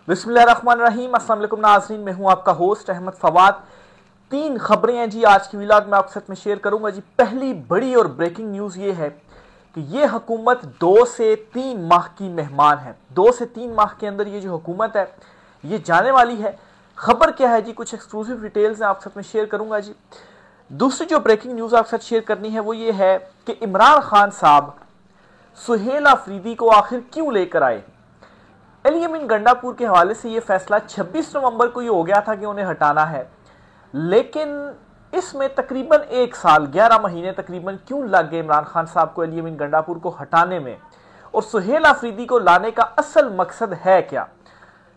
बिस्मिल्लाहिर्रहमानिर्रहीम। अस्सलाम वालेकुम नाज़रीन, मैं हूं आपका होस्ट अहमद फवाद। 3 खबरें हैं जी आज की व्लॉग में आपके साथ में शेयर करूंगा जी। पहली बड़ी और ब्रेकिंग न्यूज़ ये है कि ये हुकूमत 2 से 3 माह की मेहमान है। 2 से 3 माह के अंदर ये जो हुकूमत है ये जाने वाली है। खबर क्या है जी, कुछ एक्सक्लूसिव डिटेल्स आपके साथ में शेयर करूंगा जी। दूसरी जो ब्रेकिंग न्यूज़ आपके साथ शेयर करनी है वो ये है कि इमरान खान साहब सुहेल अफरीदी को आखिर क्यों लेकर आए। अली अमीन गंडापुर के हवाले से यह फैसला 26 नवंबर को ये हो गया था कि उन्हें हटाना है, लेकिन इसमें तकरीबन 1 साल 11 महीने तकरीबन क्यों लग गए इमरान खान साहब को अली अमीन गंडापुर को हटाने में, और सुहेल अफरीदी को लाने का असल मकसद है क्या।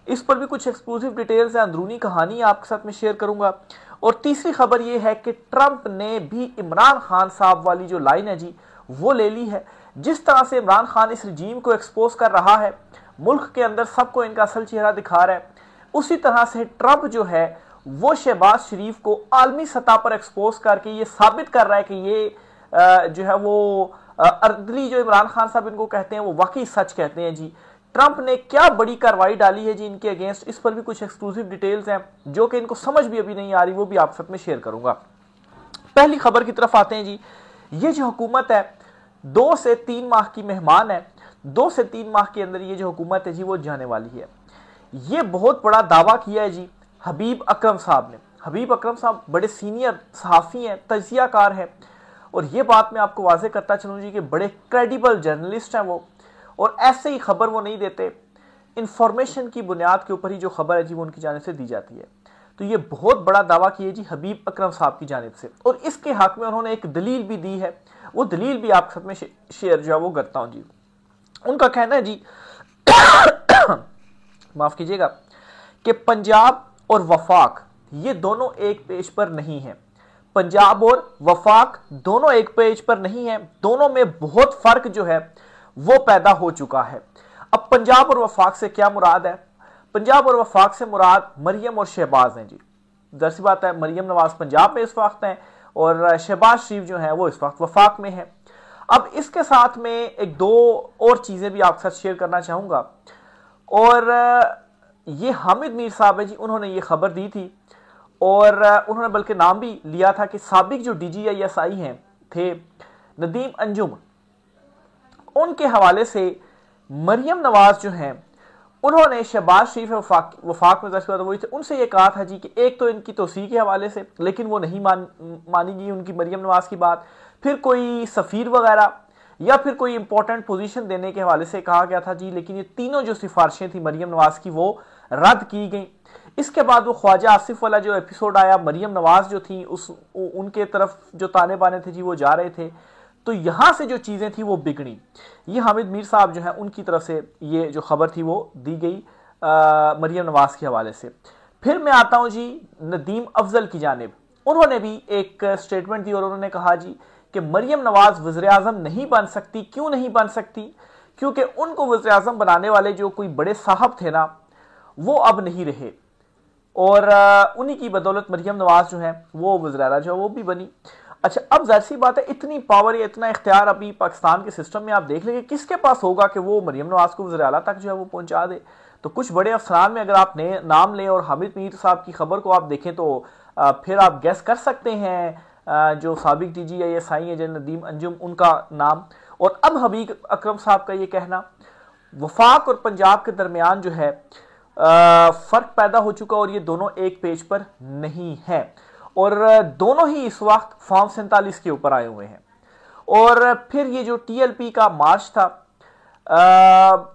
इस पर भी कुछ एक्सक्लूसिव डिटेल्स है, अंदरूनी कहानी आपके साथ में शेयर करूंगा। और तीसरी खबर यह है कि ट्रंप ने भी इमरान खान साहब वाली जो लाइन है जी वो ले ली है। जिस तरह से इमरान खान इस रजीम को एक्सपोज कर रहा है, मुल्क के अंदर सबको इनका असल चेहरा दिखा रहा है, उसी तरह से ट्रंप जो है वो शहबाज शरीफ को आलमी सतह पर एक्सपोज करके ये साबित कर रहा है कि ये जो है वो अर्दली जो इमरान खान साहब इनको कहते हैं वो वाकई सच कहते हैं जी। ट्रंप ने क्या बड़ी कार्रवाई डाली है जी इनके अगेंस्ट, इस पर भी कुछ एक्सक्लूसिव डिटेल्स हैं जो कि इनको समझ भी अभी नहीं आ रही, वो भी आप साथ में शेयर करूंगा। पहली खबर की तरफ आते हैं जी। ये जो हुकूमत है 2 से 3 माह की मेहमान है। 2 से 3 माह के अंदर ये जो हुकूमत है जी वो जाने वाली है। ये बहुत बड़ा दावा किया है जी हबीब अकरम साहब ने। हबीब अकरम साहब बड़े सीनियर सहाफ़ी हैं, तजियाकार हैं, और ये बात मैं आपको वाज़ेह करता चलूँ जी कि बड़े क्रेडिबल जर्नलिस्ट हैं वो, और ऐसे ही खबर वो नहीं देते, इंफॉर्मेशन की बुनियाद के ऊपर ही जो खबर है जी वो उनकी जानिब से दी जाती है। तो ये बहुत बड़ा दावा किया जी हबीब अकरम साहब की जानिब से, और इसके हक में उन्होंने एक दलील भी दी है। वो दलील भी आपके साथ में शेयर जो है वो करता हूं जी। उनका कहना है जी माफ कीजिएगा कि पंजाब और वफाक ये दोनों एक पेज पर नहीं है। पंजाब और वफाक दोनों एक पेज पर नहीं है, दोनों में बहुत फर्क जो है वो पैदा हो चुका है। अब पंजाब और वफाक से क्या मुराद है? पंजाब और वफाक से मुराद मरियम और शहबाज हैं जी। जाहिर सी बात है, मरियम नवाज पंजाब में इस वक्त हैं और शहबाज शरीफ जो है वो इस वक्त वफाक में है। अब इसके साथ में एक 2 और चीजें भी आपके साथ शेयर करना चाहूंगा, और ये हामिद मीर साहब है जी, उन्होंने ये खबर दी थी और उन्होंने बल्कि नाम भी लिया था कि साबिक जो DGISI हैं थे नदीम अंजुम, उनके हवाले से मरियम नवाज जो हैं उन्होंने शहबाज शरीफ वफाक में वही थे, उनसे ये कहा था जी कि एक तो इनकी तोसी के हवाले से, लेकिन वो नहीं मानी गई उनकी मरियम नवाज की बात। फिर कोई सफ़ीर वगैरह या फिर कोई इंपॉर्टेंट पोजीशन देने के हवाले से कहा गया था जी, लेकिन ये तीनों जो सिफारिशें थी मरियम नवाज की वो रद्द की गई। इसके बाद वो ख्वाजा आसिफ वाला जो एपिसोड आया, मरियम नवाज जो थी उनके तरफ जो ताने बाने थे जी वो जा रहे थे, तो यहां से जो चीजें थी वो बिगड़ी। ये हामिद मीर साहब जो है उनकी तरफ से ये जो खबर थी वो दी गई मरियम नवाज के हवाले से। फिर मैं आता हूं जी नदीम अफजल की जानिब। उन्होंने भी एक स्टेटमेंट दी और उन्होंने कहा जी कि मरियम नवाज वज़ीर आज़म नहीं बन सकती। क्यों नहीं बन सकती? क्योंकि उनको वज़ीर आज़म बनाने वाले जो कोई बड़े साहब थे ना वो अब नहीं रहे, और उन्हीं की बदौलत मरियम नवाज जो है वो वज़ीर आला जो है वो भी बनी। अच्छा, अब जाहिर सी बात है इतनी पावर या इतना इख्तियार अभी पाकिस्तान के सिस्टम में आप देख लेंगे किसके पास होगा कि वो मरियम नवाज को वज़ीर आला तक जो है वो पहुंचा दे। तो कुछ बड़े अफसरान में अगर आप नाम लें और हामिद मीर साहब की खबर को आप देखें तो फिर आप गैस कर सकते हैं जो साबिक DGISI है जन नदीम अंजुम, उनका नाम। और अब हबीब अकरम साहब का ये कहना, वफाक और पंजाब के दरमियान जो है फर्क पैदा हो चुका और ये दोनों एक पेज पर नहीं है, और दोनों ही इस वक्त फॉर्म 47 के ऊपर आए हुए हैं। और फिर ये जो TLP का मार्च था,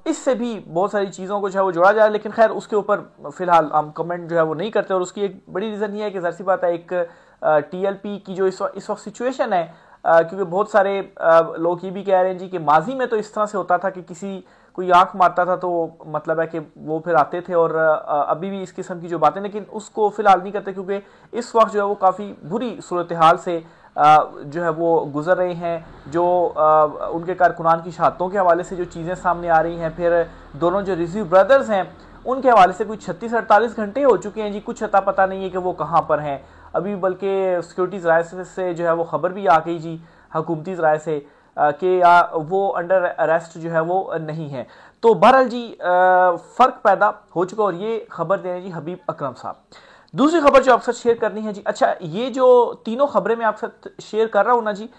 इससे भी बहुत सारी चीज़ों को जो है वो जोड़ा जाए, लेकिन खैर उसके ऊपर फिलहाल हम कमेंट जो है वो नहीं करते। और उसकी एक बड़ी रीज़न ये है कि ज़ाहिर सी बात है एक TLP की जो इस वक्त सिचुएशन है, क्योंकि बहुत सारे लोग ये भी कह रहे हैं जी कि माजी में तो इस तरह से होता था कि किसी कोई आंख मारता था तो मतलब है कि वो फिर आते थे, और अभी भी इस किस्म की जो बातें, लेकिन उसको फिलहाल नहीं करते क्योंकि इस वक्त जो है वो काफ़ी बुरी सूरत हाल से जो है वो गुजर रहे हैं। जो उनके कारकुनान की शहादतों के हवाले से जो चीज़ें सामने आ रही हैं, फिर दोनों जो रिजवी ब्रदर्स हैं उनके हवाले से कुछ 36-48 घंटे हो चुके हैं जी, कुछ अता पता नहीं है कि वो कहाँ पर हैं अभी, बल्कि सिक्योरिटी ज़राए से जो है वो खबर भी आ गई जी हुकूमती ज़राए से कि वो अंडर अरेस्ट जो है वो नहीं है। तो बहरहाल जी फर्क पैदा हो चुका और ये खबर दे रहे हैं जी हबीब अकरम साहब। दूसरी खबर जो आपके साथ शेयर करनी है जी, अच्छा ये जो तीनों खबरें मैं आपके साथ शेयर कर रहा हूं ना जी,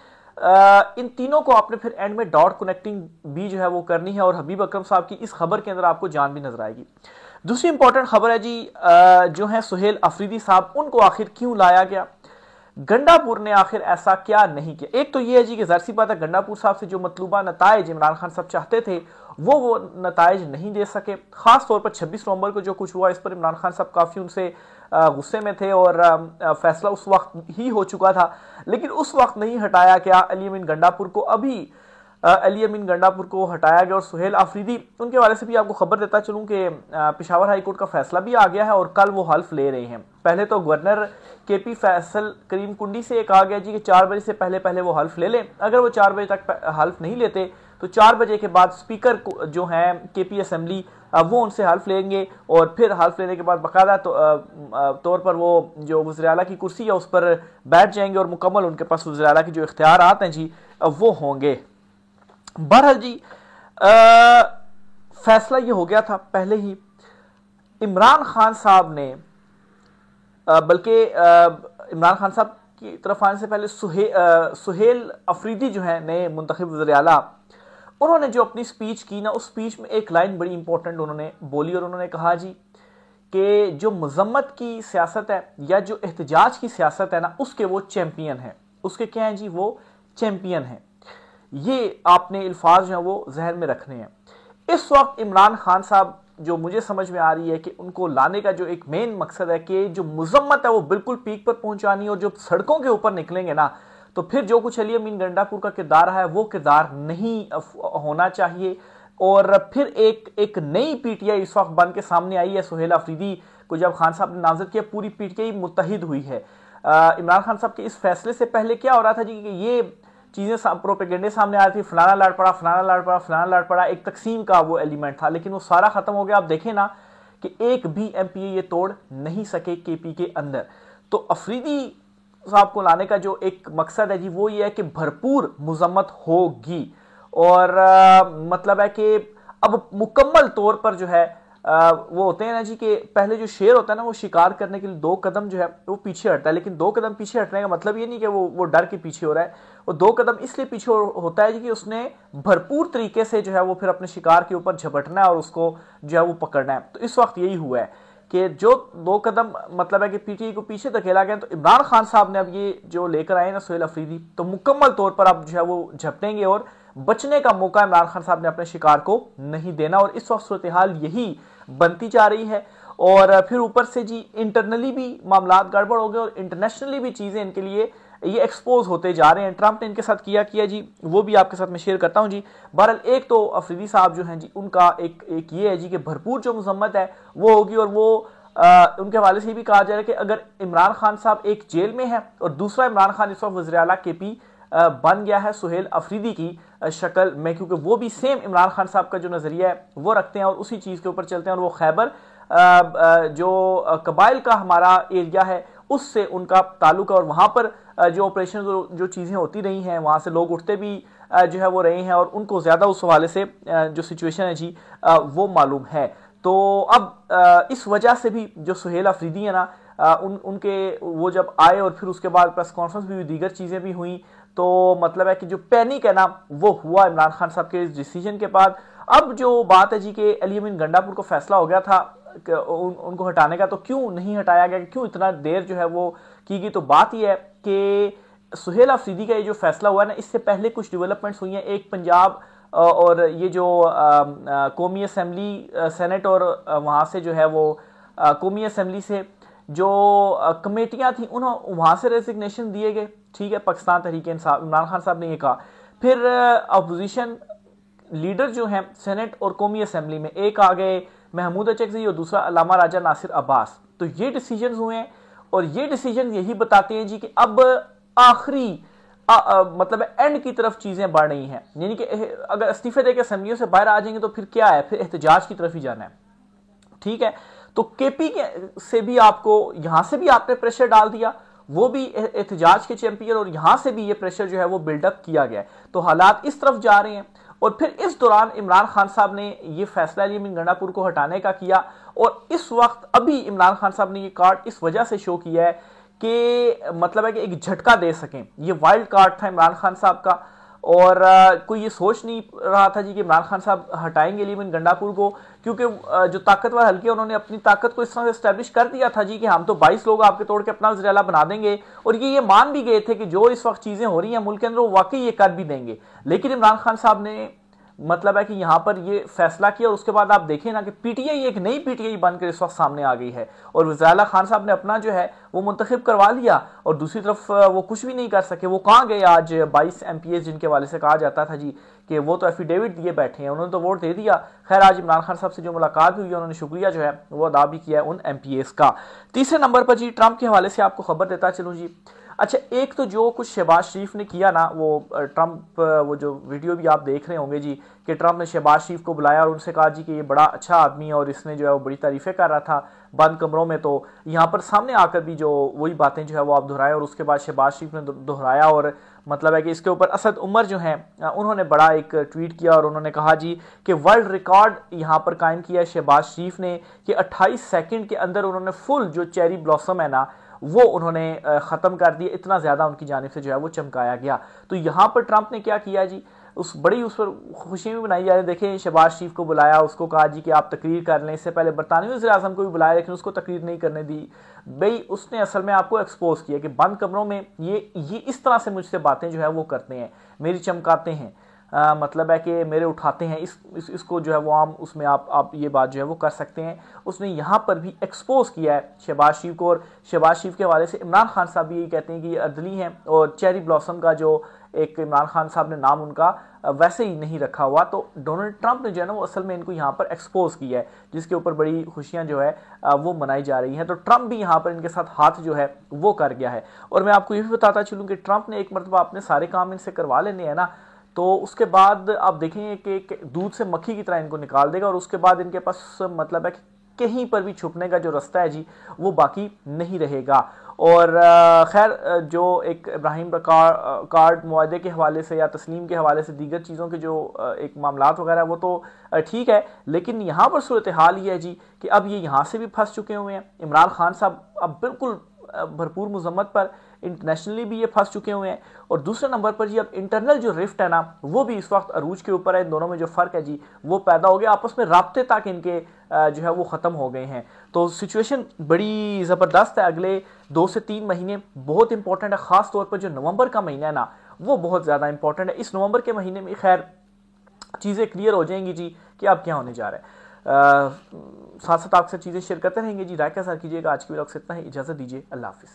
इन तीनों को आपने फिर एंड में डॉट कनेक्टिंग भी जो है वो करनी है और हबीब अकरम साहब की इस खबर के अंदर आपको जान भी नजर आएगी। दूसरी इंपॉर्टेंट खबर है जी, जो है सुहेल अफरीदी साहब, उनको आखिर क्यों लाया गया, गंडापुर ने आखिर ऐसा क्या नहीं किया। एक तो यह है जी कि जाहिर सी बात है गंडापुर साहब से जो मतलूबा नताइज इमरान खान साहब चाहते थे वो नताइज नहीं दे सके। खास तौर पर 26 नवंबर को जो कुछ हुआ इस पर इमरान खान साहब काफी उनसे गुस्से में थे और फैसला उस वक्त ही हो चुका था, लेकिन उस वक्त नहीं हटाया गया अली अमीन गंडापुर को। अभी अली अमीन गंडापुर को हटाया गया और सुहेल अफरीदी, उनके हवाले से भी आपको खबर देता चलूं कि पेशावर हाई कोर्ट का फैसला भी आ गया है और कल वो हल्फ ले रहे हैं। पहले तो गवर्नर केपी फैसल करीम कुंडी से कहा गया जी कि 4 बजे से पहले पहले वो हल्फ ले लें। अगर वो 4 बजे तक हल्फ नहीं लेते तो 4 बजे के बाद स्पीकर जो है केपी असेंबली वो उनसे हल्फ लेंगे और फिर हल्फ लेने के बाद बाकायदा तौर पर वो जो वज़ीर आला की कुर्सी है उस पर बैठ जाएंगे और मुकम्मल उनके पास वज़ीर आला की जो इख्तियारात हैं जी वो होंगे। बहरहाल जी फैसला ये हो गया था पहले ही। इमरान खान साहब ने बल्कि इमरान खान साहब की तरफ आने से पहले सुहेल अफरीदी जो है नए मुंतखब वज़ीर आला, उन्होंने जो अपनी स्पीच की ना, उस स्पीच में एक लाइन बड़ी इंपॉर्टेंट उन्होंने बोली और उन्होंने कहा जी कि जो मजम्मत की सियासत है या जो एहतजाज की सियासत है ना, उसके वो चैंपियन हैं। उसके क्या हैं जी, वो चैंपियन हैं। ये आपने अल्फाज जो है वो जहन में रखने हैं। इस वक्त इमरान खान साहब जो मुझे समझ में आ रही है कि उनको लाने का जो एक मेन मकसद है कि जो मजम्मत है वो बिल्कुल पीक पर पहुंचानी और जो सड़कों के ऊपर निकलेंगे ना तो फिर जो कुछ अली अमीन गंडापुर का किरदार है वो किरदार नहीं होना चाहिए। और फिर एक नई पीटीआई इस वक्त बन के सामने आई है। सुहेल अफरीदी को जब खान साहब ने नामजद किया पूरी पीटीआई मुत्तहिद हुई है। इमरान खान साहब के इस फैसले से पहले क्या हो रहा था जी कि ये चीजें प्रोपेगेंडे सामने आ रही थी, फलाना लड़ पड़ा, फलाना लड़ पड़ा, फलाना लड़ पड़ा, एक तकसीम का वो एलिमेंट था, लेकिन वो सारा खत्म हो गया। आप देखें ना कि एक भी एमपीए ये तोड़ नहीं सके केपी के अंदर। तो अफरीदी साहब को लाने का जो एक मकसद है जी वो ये है कि भरपूर मुजम्मत होगी और मतलब है कि अब मुकम्मल तौर पर जो है वो होते हैं ना जी कि पहले जो शेर होता है ना वो शिकार करने के लिए 2 कदम जो है वो पीछे हटता है, लेकिन 2 कदम पीछे हटने का मतलब ये नहीं कि वो डर के पीछे हो रहा है। वो 2 कदम इसलिए पीछे होता है जी कि उसने भरपूर तरीके से जो है वो फिर अपने शिकार के ऊपर झपटना है और उसको जो है वो पकड़ना है। तो इस वक्त यही हुआ है कि जो 2 कदम मतलब है कि पीटीआई को पीछे धकेला गया। तो इमरान खान साहब ने अब ये जो लेकर आए ना सुहेल अफरीदी, तो मुकम्मल तौर पर अब जो है वो झपटेंगे और बचने का मौका इमरान खान साहब ने अपने शिकार को नहीं देना। और इस वक्त सूरत हाल यही बनती जा रही है और फिर ऊपर से जी इंटरनली भी मामला गड़बड़ हो गए और इंटरनेशनली भी चीजें इनके लिए ये एक्सपोज होते जा रहे हैं। ट्रंप ने इनके साथ किया जी, वो भी आपके साथ मैं शेयर करता हूं जी। बहरहाल एक तो अफरीदी साहब जो हैं जी उनका एक ये है जी कि भरपूर जो मजम्मत है वो होगी और वो उनके हवाले से भी कहा जा रहा है कि अगर इमरान खान साहब एक जेल में है और दूसरा इमरान खान इस वक्त वज़ीर आला केपी बन गया है सुहेल अफरीदी की शक्ल में, क्योंकि वो भी सेम इमरान खान साहब का जो नजरिया है वो रखते हैं और उसी चीज के ऊपर चलते हैं और वो खैबर जो कबाइल का हमारा एरिया है उससे उनका ताल्लुक है और वहां पर जो ऑपरेशन जो चीजें होती रही हैं वहां से लोग उठते भी जो है वो रहे हैं और उनको ज्यादा उस हवाले से जो सिचुएशन है जी वो मालूम है। तो अब इस वजह से भी जो सुहेल अफरीदी है ना उनके वो जब आए और फिर उसके बाद प्रेस कॉन्फ्रेंस भी हुई, दीगर चीजें भी हुई, तो मतलब है कि जो पैनिक है ना वो हुआ इमरान खान साहब के इस डिसीजन के बाद। अब जो बात है जी कि अली अमीन गंडापुर को फैसला हो गया था उनको हटाने का, तो क्यों नहीं हटाया गया, क्यों इतना देर जो है वो की गई। तो बात यह है कि सुहेल अफरीदी का ये जो फैसला हुआ है ना इससे पहले कुछ डेवलपमेंट्स हुई हैं। एक पंजाब और ये जो कौमी असम्बली सेनेट और वहाँ से जो है वो कौमी असम्बली से जो कमेटियां थी उन्होंने वहाँ से रेजिग्नेशन दिए गए, ठीक है, पाकिस्तान तहरीक इंसाफ इमरान खान साहब ने ये कहा। फिर अपोजिशन लीडर जो हैं सेनेट और कौमी असम्बली में एक आ गए महमूद अचकज़ई और दूसरा अल्लामा राजा नासिर अब्बास। तो ये डिसीजन हुए हैं और ये डिसीजन यही बताते हैं जी कि अब आखिरी मतलब एंड की तरफ चीजें बढ़ रही हैं, यानी कि अगर इस्तीफे देकर असेंबलियों से बाहर आ जाएंगे तो फिर क्या है, फिर एहतजाज की तरफ ही जाना है, ठीक है। तो केपी के से भी आपको यहां से भी आपने प्रेशर डाल दिया, वो भी एहतजाज के चैंपियन, और यहां से भी ये प्रेशर जो है वो बिल्डअप किया गया है। तो हालात इस तरफ जा रहे हैं और फिर इस दौरान इमरान खान साहब ने ये फैसला अली अमीन गंडापुर को हटाने का किया। और इस वक्त अभी इमरान खान साहब ने ये कार्ड इस वजह से शो किया है कि मतलब है कि एक झटका दे सकें। ये वाइल्ड कार्ड था इमरान खान साहब का, और कोई ये सोच नहीं रहा था जी कि इमरान खान साहब हटाएंगे अली अमीन गंडापुर को, क्योंकि जो ताकतवर हल्के उन्होंने अपनी ताकत को इस तरह से एस्टैब्लिश कर दिया था जी कि हम तो 22 लोग आपके तोड़ के अपना वज़ीर आला बना देंगे, और ये मान भी गए थे कि जो इस वक्त चीजें हो रही हैं मुल्क के अंदर वो वाकई ये कर भी देंगे। लेकिन इमरान खान साहब ने मतलब है कि यहां पर ये फैसला किया, और उसके बाद आप देखें ना कि पीटीआई एक नई पीटीआई बनकर इस वक्त सामने आ गई है, और वज़ीर आला खान साहब ने अपना जो है वो मुंतखब करवा लिया, और दूसरी तरफ वो कुछ भी नहीं कर सके। वो कहां गए आज 22 MPs जिनके हवाले से कहा जाता था जी कि वो तो एफिडेविट दिए बैठे हैं, उन्होंने तो वोट दे दिया। खैर आज इमरान खान साहब से जो मुलाकात हुई है उन्होंने शुक्रिया जो है वो अदा भी किया है उन MPs का। तीसरे नंबर पर जी ट्रंप के हवाले से आपको खबर देता चलूं जी। अच्छा, एक तो जो कुछ शहबाज शरीफ ने किया ना, वो ट्रंप वो जो वीडियो भी आप देख रहे होंगे जी कि ट्रंप ने शहबाज शरीफ को बुलाया और उनसे कहा जी कि ये बड़ा अच्छा आदमी है, और इसने जो है वो बड़ी तारीफें कर रहा था बंद कमरों में। तो यहाँ पर सामने आकर भी जो वही बातें जो है वो आप दोहराए, और उसके बाद शहबाज शरीफ ने दोहराया, और मतलब है कि इसके ऊपर असद उमर जो हैं उन्होंने बड़ा एक ट्वीट किया, और उन्होंने कहा जी कि वर्ल्ड रिकॉर्ड यहाँ पर कायम किया शहबाज शरीफ ने कि 28 सेकंड के अंदर उन्होंने फुल जो चेरी ब्लॉसम है ना वो उन्होंने ख़त्म कर दिया। इतना ज़्यादा उनकी जानिब से जो है वो चमकाया गया। तो यहाँ पर ट्रंप ने क्या किया जी, उस पर खुशी भी बनाई जा रही है। देखें, शहबाज शरीफ को बुलाया, उसको कहा जी कि आप तकरीर कर लें। इससे पहले बरतानवी वज़ीर-ए-आज़म को भी बुलाया, लेकिन उसको तकरीर नहीं करने दी। भाई उसने असल में आपको एक्सपोज किया कि बंद कमरों में ये इस तरह से मुझसे बातें जो है वो करते हैं, मेरी चमकाते हैं, मतलब है कि मेरे उठाते हैं, इसको जो है वो आम उसमें आप ये बात जो है वो कर सकते हैं। उसने यहाँ पर भी एक्सपोज किया है शहबाज शरीफ को, और शहबाज शरीफ के हवाले से इमरान खान साहब भी यही कहते हैं कि ये अर्दली हैं, और चेरी ब्लॉसम का जो एक इमरान खान साहब ने नाम उनका वैसे ही नहीं रखा हुआ। तो डोनाल्ड ट्रंप ने जो है ना वो असल में इनको यहाँ पर एक्सपोज किया है, जिसके ऊपर बड़ी खुशियाँ जो है वो मनाई जा रही हैं। तो ट्रंप भी यहाँ पर इनके साथ हाथ जो है वो कर गया है। और मैं आपको ये भी बताता चलूँ कि ट्रंप ने एक मरतबा अपने सारे काम इनसे करवा लेने हैं ना, तो उसके बाद आप देखेंगे कि दूध से मक्खी की तरह इनको निकाल देगा, और उसके बाद इनके पास मतलब है कि कहीं पर भी छुपने का जो रास्ता है जी वो बाकी नहीं रहेगा। और खैर जो एक इब्राहिम कार्ड मुआहदे के हवाले से या तस्लीम के हवाले से दीगर चीज़ों के जो एक मामलात वगैरह वो तो ठीक है, लेकिन यहाँ पर सूरत हाल ये है जी कि अब ये यहाँ से भी फंस चुके हुए हैं। इमरान खान साहब अब बिल्कुल भरपूर मजम्मत पर इंटरनेशनली भी ये फंस चुके हुए हैं, और दूसरे नंबर पर जी अब इंटरनल जो रिफ्ट है ना वो भी इस वक्त अरूज के ऊपर है। इन दोनों में जो फ़र्क है जी वो पैदा हो गया, आपस में राब्ते तक इनके जो है वो ख़त्म हो गए हैं। तो सिचुएशन बड़ी ज़बरदस्त है। अगले 2 से 3 महीने बहुत इंपॉर्टेंट है, ख़ास तौर पर जो नवंबर का महीना है ना वो बहुत ज़्यादा इंपॉर्टेंट है। इस नवंबर के महीने में खैर चीज़ें क्लियर हो जाएंगी जी कि अब क्या होने जा रहा है। साथ साथ आपके साथ चीज़ें शेयर करते रहेंगे जी। राय का साथ कीजिएगा। आज की वीडियो से इतना ही, इजाज़त दीजिए, अल्लाह हाफिज़।